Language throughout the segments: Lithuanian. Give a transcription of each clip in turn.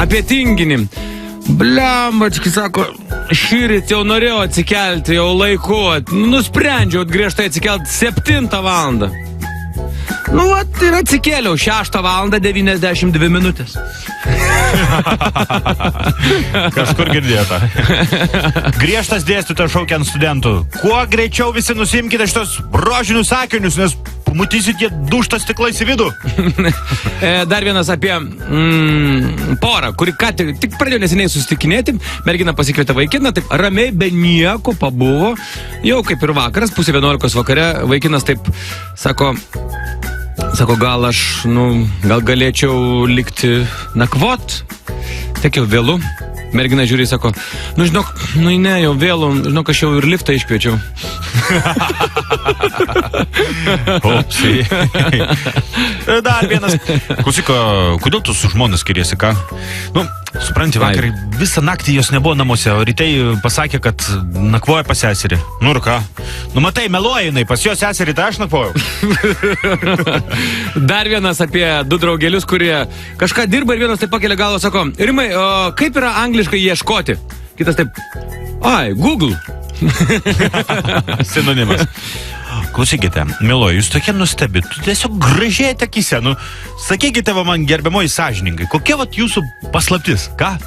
apie tinginį. Blembački, sako, šįryt jau norėjau atsikelti, jau laiku. Nusprendžiau griežtai atsikelti 7 valandą. Nu, vat, ir atsikėliau 6 valandą 92 minutės. Kažkur girdėta. Griežtas dėstytojas šaukia ant studentų. Kuo greičiau visi nusimkite šitos rožinius sakinius, nes matysit, jie dušta stiklais į vidų. Dar vienas apie porą, kuri tik pradėjo neseniai susitikinėti. Mergina pasikvietė vaikiną, taip ramiai, be nieko pabuvo. Jau kaip ir vakaras, 10:30 vakare, vaikinas taip sako, gal aš, gal galėčiau likti nakvot. Tiek jau vėlu. Mergina žiūri, sako, žinok, ne, jau vėlu, žinok, aš jau ir liftą iškviečiau. Upsiai. Dar vienas. Klausyk, kodėl tu su žmona skiriesi, ką? Supranti, vakar visą naktį jos nebuvo namuose, o rytai pasakė, kad nakvoja pas seserį. Ir ką? Matai, meluoja jinai, pas jos seserį, tai aš nakvojau. Dar vienas apie 2 draugelius, kurie kažką dirba ir vienas taip pakelia galvą, sako, Rimai, kaip yra angliškai ieškoti? Kitas taip, Google. Sinonimas. Klausykite, mieloji, jūs tokie nustebi, tu tiesiog gražėjate akise, sakykite man, gerbiamoji sąžiningai, kokia vat jūsų paslaptis, ką?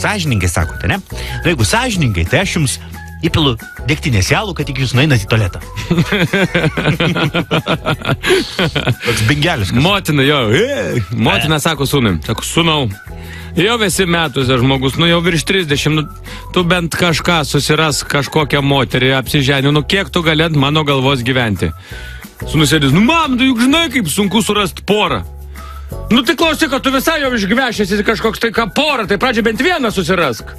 Sąžiningai sakote, ne? Jeigu sąžiningai, tai aš jums įpilu degtinės jalų, kad tik jūs nueinat į tualetą. Toks bingeliškas. Motina, motina sako sūnui, sūnau, jau esi metuose žmogus, jau virš 30, tu bent kažką susiras, kažkokią moterį apsiženį, kiek tu gali ant mano galvos gyventi. Sūnus sėdis, mam, tu juk žinai, kaip sunku surasti porą. Tai klausyk, kad tu visai jau išgvešęs kažkoks tai ką porą, tai pradžią bent vieną susirask.